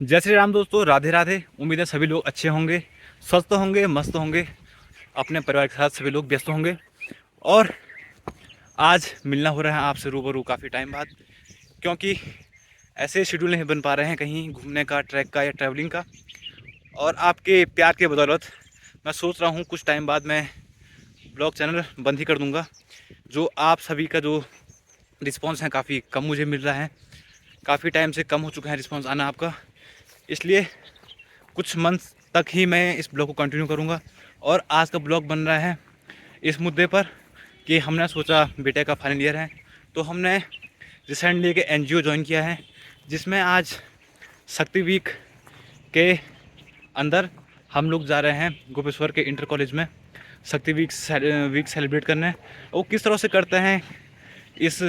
जय श्री राम दोस्तों, राधे राधे। उम्मीद है सभी लोग अच्छे होंगे, स्वस्थ होंगे, मस्त होंगे, अपने परिवार के साथ सभी लोग व्यस्त होंगे। और आज मिलना हो रहा है आपसे रूबरू काफ़ी टाइम बाद, क्योंकि ऐसे शेड्यूल नहीं बन पा रहे हैं कहीं घूमने का, ट्रैक का या ट्रैवलिंग का। और आपके प्यार के बदौलत मैं सोच रहा हूँ कुछ टाइम बाद मैं ब्लॉग चैनल बंद ही कर दूँगा। जो आप सभी का जो रिस्पॉन्स है काफ़ी कम मुझे मिल रहा है, काफ़ी टाइम से कम हो चुका है रिस्पॉन्स आना आपका। इसलिए कुछ मंथ तक ही मैं इस ब्लॉग को कंटिन्यू करूँगा। और आज का ब्लॉग बन रहा है इस मुद्दे पर कि हमने सोचा, बेटे का फाइनल ईयर है तो हमने रिसेंटली एक एनजीओ ज्वाइन किया है, जिसमें आज शक्ति वीक के अंदर हम लोग जा रहे हैं गोपेश्वर के इंटर कॉलेज में शक्ति वीक सेलिब्रेट करने। वो किस तरह से करते हैं इस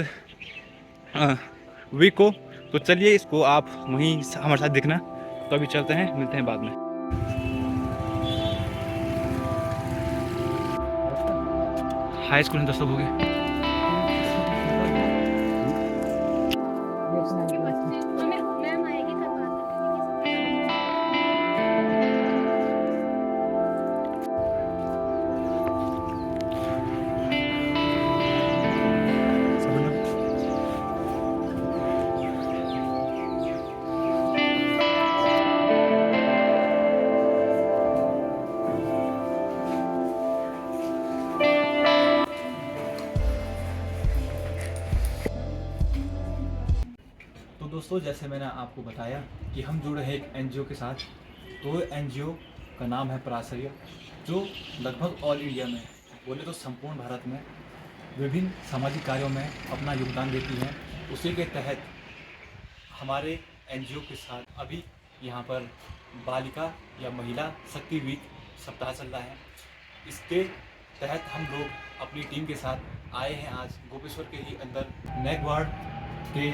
वीक को, तो चलिए इसको आप वहीं हमारे साथ देखना। तो अभी चलते हैं, मिलते हैं बाद में। हाई स्कूल में 10 लोग हो गए। उसके बच्चे तो मेरे को मैम आएगी कल बात करेंगे। तो दोस्तों, जैसे मैंने आपको बताया कि हम जुड़े हैं एक एनजीओ के साथ। तो एनजीओ का नाम है पराशर्य, जो लगभग ऑल इंडिया में, बोले तो संपूर्ण भारत में, विभिन्न सामाजिक कार्यों में अपना योगदान देती है। उसी के तहत हमारे एनजीओ के साथ अभी यहाँ पर बालिका या महिला शक्ति वीक सप्ताह चल रहा है। इसके तहत हम लोग अपनी टीम के साथ आए हैं आज गोपेश्वर के ही अंदर नेगवाड़ के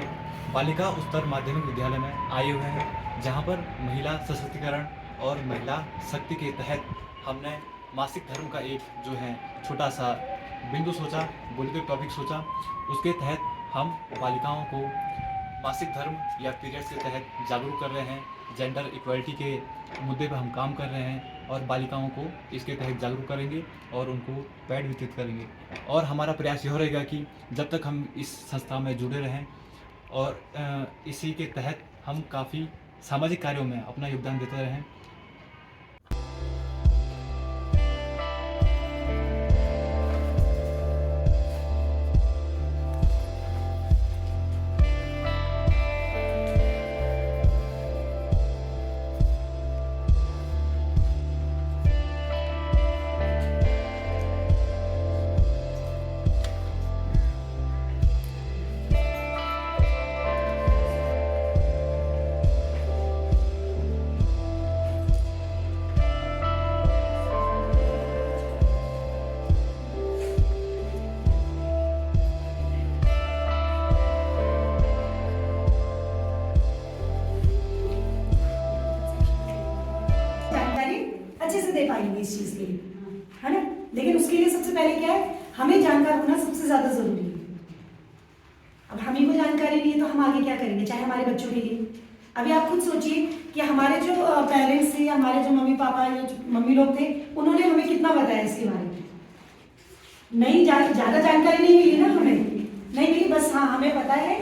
बालिका उच्चतर माध्यमिक विद्यालय में आए हुए हैं, जहाँ पर महिला सशक्तिकरण और महिला शक्ति के तहत हमने मासिक धर्म का एक जो है छोटा सा बिंदु सोचा, बोले तो टॉपिक सोचा। उसके तहत हम बालिकाओं को मासिक धर्म या पीरियड्स के तहत जागरूक कर रहे हैं। जेंडर इक्वालिटी के मुद्दे पर हम काम कर रहे हैं और बालिकाओं को इसके तहत जागरूक करेंगे और उनको पैड वितरित करेंगे। और हमारा प्रयास यह रहेगा कि जब तक हम इस संस्था में जुड़े रहें और इसी के तहत हम काफ़ी सामाजिक कार्यों में अपना योगदान देते रहें। जानकारी अच्छे से दे पाएंगे इस चीज के लिए, है ना। लेकिन उसके लिए सबसे पहले क्या है, हमें जानकार होना सबसे ज्यादा जरूरी है। अब हम ही को जानकारी नहीं है तो हम आगे क्या करेंगे, चाहे हमारे बच्चों के लिए। अभी आप खुद सोचिए कि हमारे जो पेरेंट्स थे, हमारे जो मम्मी पापा या जो मम्मी लोग थे, उन्होंने हमें कितना बताया इसके बारे में। नहीं, ज्यादा जानकारी नहीं मिली ना, हमें नहीं मिली। बस हाँ, हमें पता है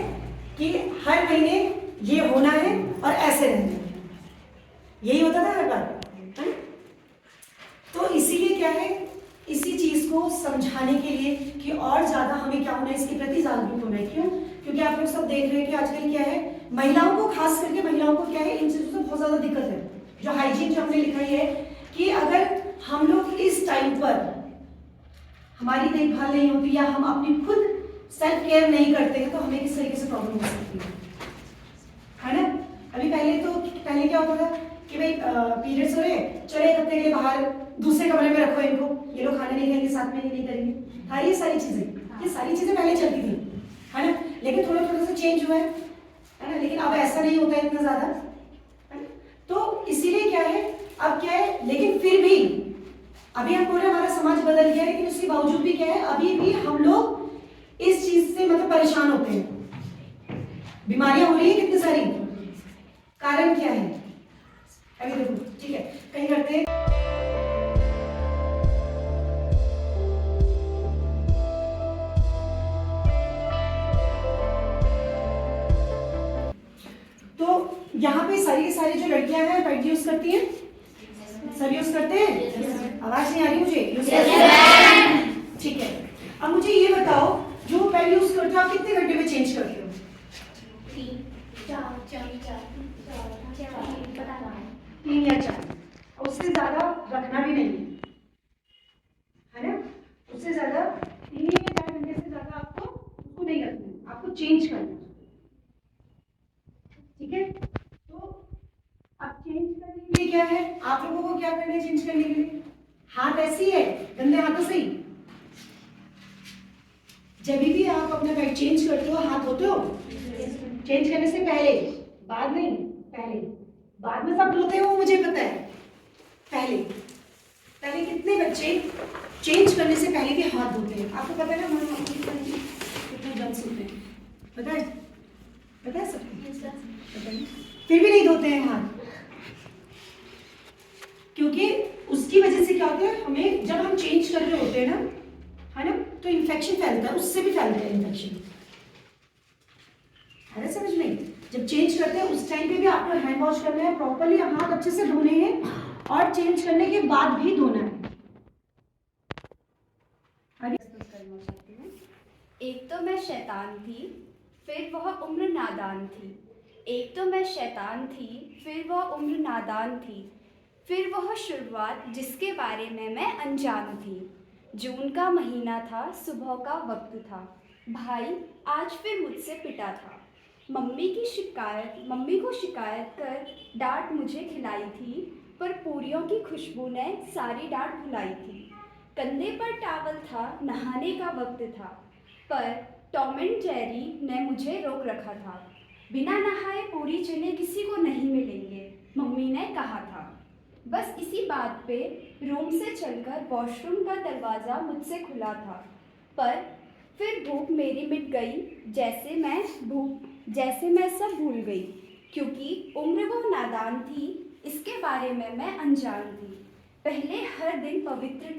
कि हर महीने ये होना है और ऐसे रहना है, यही होता था हर बार, है ना। तो इसीलिए क्या है, इसी चीज को समझाने के लिए कि और ज्यादा हमें क्या होना है, इसके प्रति जागरूक होना है। क्यों? क्योंकि आप लोग सब देख रहे हैं कि आजकल क्या है, महिलाओं को, खास करके महिलाओं को क्या है, इन चीजों से बहुत ज्यादा दिक्कत है। जो हाइजीन जो हमने लिखा है कि अगर हम लोग इस टाइम पर हमारी देखभाल नहीं होती या हम अपनी खुद सेल्फ केयर नहीं करते हैं तो हमें किस तरीके से प्रॉब्लम हो सकती है ना। अभी पहले क्या होता था कि भाई पीरियड्स हो रहे, चलो एक हफ्ते के लिए बाहर दूसरे कमरे में रखो इनको, ये लोग खाना नहीं खाएंगे, साथ में ये नहीं करेंगे। हाँ, ये सारी चीजें पहले चलती थी, है ना। लेकिन थोड़ा थोड़ा सा चेंज हुआ है ना। लेकिन अब ऐसा नहीं होता है इतना ज्यादा, है ना। तो इसीलिए क्या है, अब क्या है, लेकिन फिर भी अभी हम बोल रहे हमारा समाज बदल गया है, लेकिन उसके बावजूद भी क्या है, अभी भी हम लोग इस चीज से मतलब परेशान होते हैं। बीमारियां हो रही है कितनी सारी, कारण क्या है, पे सारी की सारी जो लड़कियां हैं पैड यूज करती हैं? सब यूज करते हैं? आवाज नहीं आ रही मुझे? यूज ठीक है। अब मुझे ये बताओ, जो पैड यूज करते हो आप कितने घंटे में चेंज करते हो? 3 या 4। उससे ज्यादा रखना भी नहीं है ना? उससे ज्यादा 3 या 4 घंटे से ज्यादा आपको उसको नहीं रखना है, आपको चेंज करना है। ठीक है, तो अब चेंज करने के लिए क्या है, आप लोगों को क्या करना है चेंज करने के लिए? हाथ ऐसी है, गंदे हाथों से ही। जब भी आप अपना पैड चेंज करते हो हाथ धोते हो? चेंज करने से पहले, बाद नहीं, पहले। बाद में सब धोते हो मुझे पता है, पहले पहले कितने बच्चे चेंज करने से पहले भी हाथ धोते हैं? आपको पता है ना हमारे कितने जम्स होते हैं, पता है? पता है सबको? पता है? फिर भी नहीं धोते हैं हाथ, क्योंकि उसकी वजह से क्या होता है, हमें जब हम चेंज कर रहे होते हैं ना, है ना, तो इन्फेक्शन फैलता है, उससे भी फैलता है इन्फेक्शन। है ना समझ में? जब चेंज करते हैं उस टाइम पे भी आपको हैंड वॉश करना है, प्रॉपर्ली हाथ अच्छे से धोने हैं और चेंज करने के बाद भी धोना है। करना चाहती हूँ। एक तो मैं शैतान थी, फिर वह उम्र नादान थी। एक तो मैं शैतान थी, फिर वह उम्र नादान थी। फिर वह शुरुआत जिसके बारे में मैं अनजान थी। जून का महीना था, सुबह का वक्त था। भाई आज फिर मुझसे पिटा था। मम्मी को शिकायत कर डांट मुझे खिलाई थी, पर पूरियों की खुशबू ने सारी डांट भुलाई थी। कंधे पर टावल था, नहाने का वक्त था, पर टॉम एंड जेरी ने मुझे रोक रखा था। बिना नहाए पूरी चने किसी को नहीं मिलेंगे, मम्मी ने कहा था। बस इसी बात पे रूम से चलकर वॉशरूम का दरवाज़ा मुझसे खुला था, पर फिर भूख मेरी मिट गई, जैसे मैं सब भूल गई, क्योंकि उम्र वो नादान थी, इसके बारे में मैं अनजान थी। पहले हर दिन पवित्र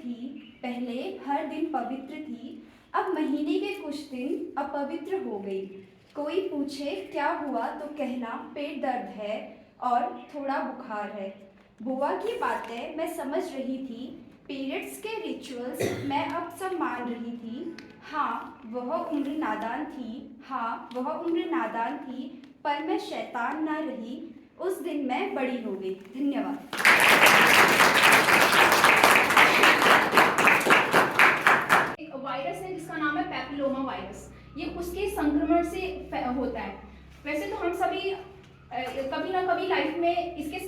थी, अब महीने के कुछ दिन अपवित्र हो गई। कोई पूछे क्या हुआ तो कहना पेट दर्द है और थोड़ा बुखार है। बुआ की बातें मैं समझ रही थी, पीरियड्स के रिचुअल्स मैं अब सब मान रही थी। हाँ वह उम्र नादान थी, पर मैं शैतान ना रही, उस दिन मैं बड़ी हो गई। धन्यवाद। एक वायरस है जिसका नाम है पैपिलोमा वायरस। ये उसके संक्रमण से होता है। वैसे तो हम सभी कभी ना कभी लाइफ में इसके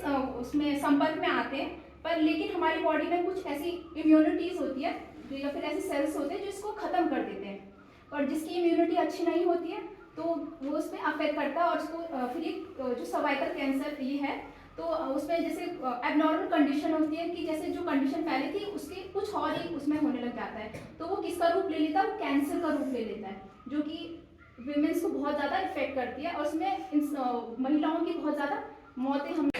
उसमें संपर्क में आते हैं, पर लेकिन हमारी बॉडी में कुछ ऐसी इम्यूनिटीज़ होती है या फिर ऐसे सेल्स होते हैं जो इसको ख़त्म कर देते हैं, और जिसकी इम्यूनिटी अच्छी नहीं होती है तो वो उस पर अफेक्ट करता है। और उसको फिर एक जो सर्वाइकल कैंसर ये है, तो उसमें जैसे एबनॉर्मल कंडीशन होती है कि जैसे जो कंडीशन पहले थी उसके कुछ और ही उसमें होने लग जाता है, तो वो किसका रूप ले लेता है? वो कैंसर का रूप ले लेता है, जो कि विमेंस को बहुत ज़्यादा इफेक्ट करती है, और उसमें महिलाओं की बहुत ज़्यादा मौतें हम